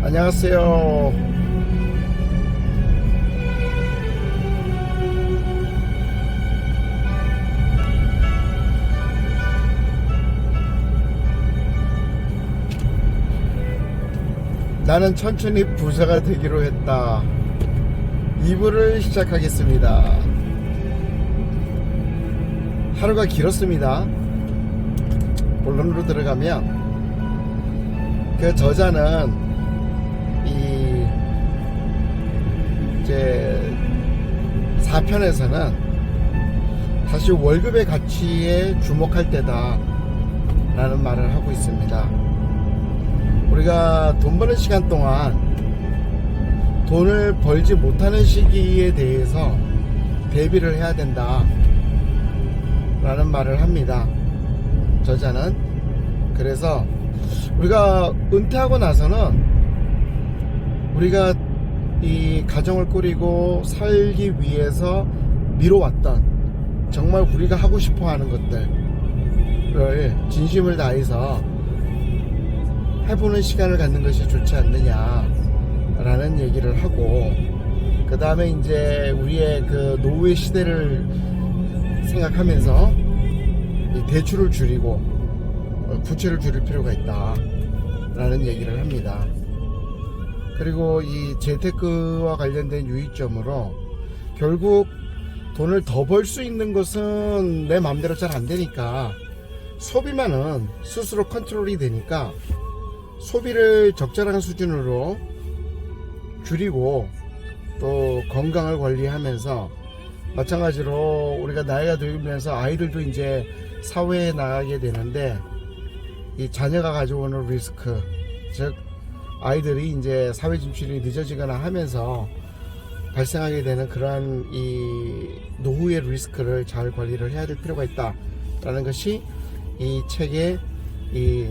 안녕하세요. 나는 천천히 부자가 되기로 했다. 2부를 시작하겠습니다. 하루가 길었습니다. 본론으로 들어가면 그 저자는 이제 4편에서는 다시 월급의 가치에 주목할 때다 라는 말을 하고 있습니다. 우리가 돈 버는 시간 동안 돈을 벌지 못하는 시기에 대해서 대비를 해야 된다 라는 말을 합니다, 저자는. 그래서 우리가 은퇴하고 나서는 우리가 이 가정을 꾸리고 살기 위해서 미뤄왔던 정말 우리가 하고 싶어 하는 것들을 진심을 다해서 해보는 시간을 갖는 것이 좋지 않느냐 라는 얘기를 하고, 그 다음에 이제 우리의 그 노후의 시대를 생각하면서 이 대출을 줄이고 부채를 줄일 필요가 있다 라는 얘기를 합니다. 그리고 이 재테크와 관련된 유의점으로 결국 돈을 더 벌 수 있는 것은 내 마음대로 잘 안 되니까 소비만은 스스로 컨트롤이 되니까 소비를 적절한 수준으로 줄이고 또 건강을 관리하면서, 마찬가지로 우리가 나이가 들면서 아이들도 이제 사회에 나가게 되는데 이 자녀가 가져오는 리스크, 즉 아이들이 이제 사회 진출이 늦어지거나 하면서 발생하게 되는 그러한 이 노후의 리스크를 잘 관리를 해야 될 필요가 있다라는 것이 이 책의 이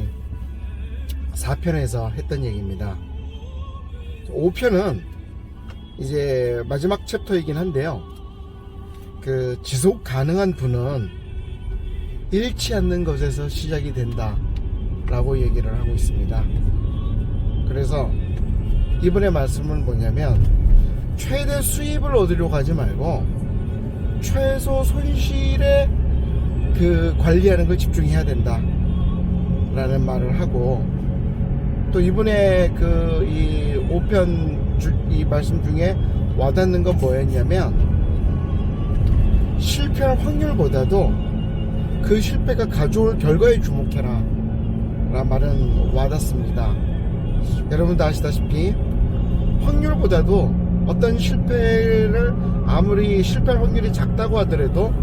4편에서 했던 얘기입니다. 5편은 이제 마지막 챕터이긴 한데요, 그 지속 가능한 부는 잃지 않는 것에서 시작이 된다 라고 얘기를 하고 있습니다. 그래서 이번의 말씀은 뭐냐면, 최대 수입을 얻으려고 하지 말고 최소 손실에 그 관리하는 걸 집중해야 된다 라는 말을 하고, 또 이번에 그 이 5편 이 말씀 중에 와닿는 건 뭐였냐면, 실패할 확률보다도 그 실패가 가져올 결과에 주목해라 라는 말은 와닿습니다. 여러분도 아시다시피 확률보다도 어떤 실패를 아무리 실패할 확률이 작다고 하더라도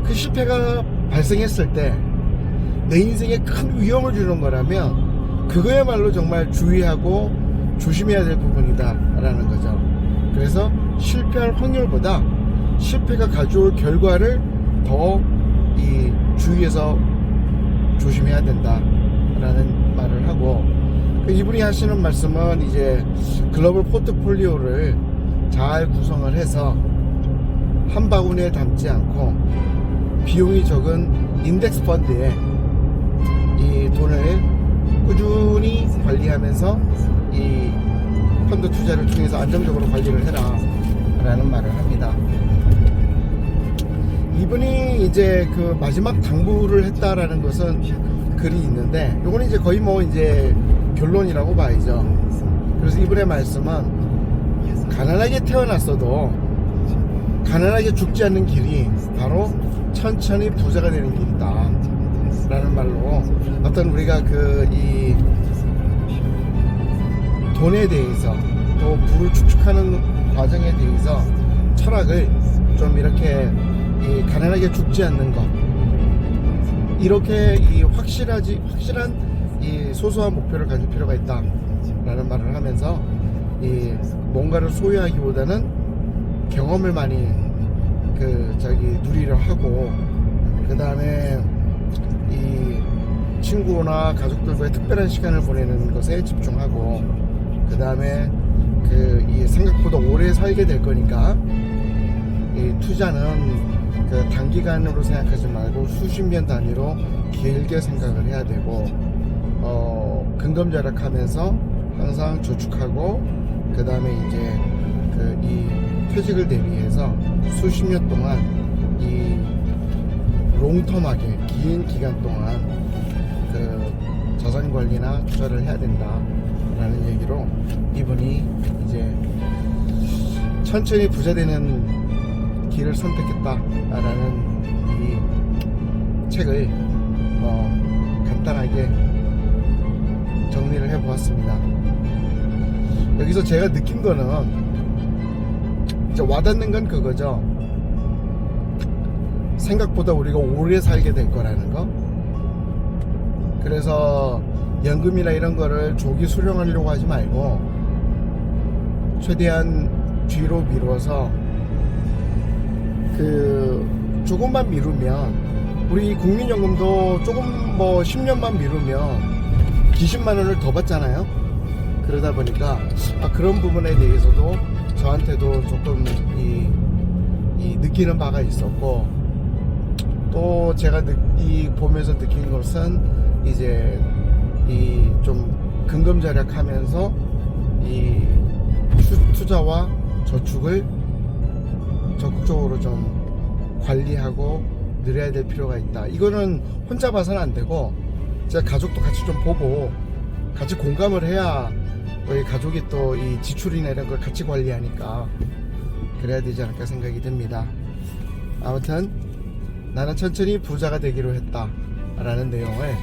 그 실패가 발생했을 때 내 인생에 큰 위험을 주는 거라면 그거야말로 정말 주의하고 조심해야 될 부분이다 라는 거죠. 그래서 실패할 확률보다 실패가 가져올 결과를 더 이 주의해서 조심해야 된다 라는 말을 하고, 이분이 하시는 말씀은 이제 글로벌 포트폴리오를 잘 구성을 해서 한 바구니에 담지 않고 비용이 적은 인덱스 펀드에 이 돈을 꾸준히 관리하면서 이 펀드 투자를 통해서 안정적으로 관리를 해라 라는 말을 합니다. 이분이 이제 그 마지막 당부를 했다라는 것은 글이 있는데, 요거는 이제 거의 뭐 이제 결론이라고 봐야죠. 그래서 이분의 말씀은 가난하게 태어났어도 가난하게 죽지 않는 길이 바로 천천히 부자가 되는 길이다 라는 말로, 어떤 우리가 그 이 돈에 대해서 또 부를 축축하는 과정에 대해서 철학을 좀 이렇게 이 가난하게 죽지 않는 것, 이렇게 이 확실한 이 소소한 목표를 가질 필요가 있다 라는 말을 하면서, 이 뭔가를 소유하기보다는 경험을 많이 누리려 하고, 그 다음에 이 친구나 가족들과의 특별한 시간을 보내는 것에 집중하고, 그 다음에 이 생각보다 오래 살게 될 거니까 이 투자는 그 단기간으로 생각하지 말고 수십 년 단위로 길게 생각을 해야 되고, 근검절약하면서 항상 저축하고 그 다음에 이제 이 퇴직을 대비해서 수십 년 동안 이 롱텀하게 긴 기간 동안 자산 관리나 투자를 해야 된다라는 얘기로 이분이 이제 천천히 부자 되는 길을 선택했다라는 이 책을 간단하게 정리를 해보았습니다. 여기서 제가 느낀 거는 이제 와닿는 건 그거죠. 생각보다 우리가 오래 살게 될 거라는 거. 그래서 연금이나 이런 거를 조기 수령하려고 하지 말고 최대한 뒤로 미뤄서 조금만 미루면 우리 국민연금도 조금 10년만 미루면 기십만 원을 더 받잖아요. 그러다 보니까 그런 부분에 대해서도 저한테도 조금 이 느끼는 바가 있었고, 또 제가 보면서 느낀 것은 이제 이 좀 근검절약하면서 이 투자와 저축을 적극적으로 좀 관리하고 늘려야 될 필요가 있다. 이거는 혼자 봐서는 안 되고 제가 가족도 같이 좀 보고 같이 공감을 해야 우리 가족이 또 이 지출이나 이런 걸 같이 관리하니까 그래야 되지 않을까 생각이 듭니다. 아무튼 나는 천천히 부자가 되기로 했다 라는 내용을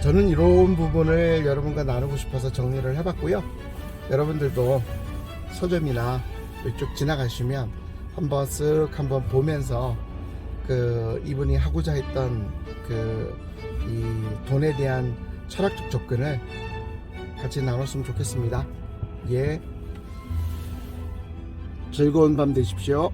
저는 이런 부분을 여러분과 나누고 싶어서 정리를 해봤고요. 여러분들도 서점이나 이쪽 지나가시면 한번 한번 보면서 이분이 하고자 했던 이 돈에 대한 철학적 접근을 같이 나눴으면 좋겠습니다. 예, 즐거운 밤 되십시오.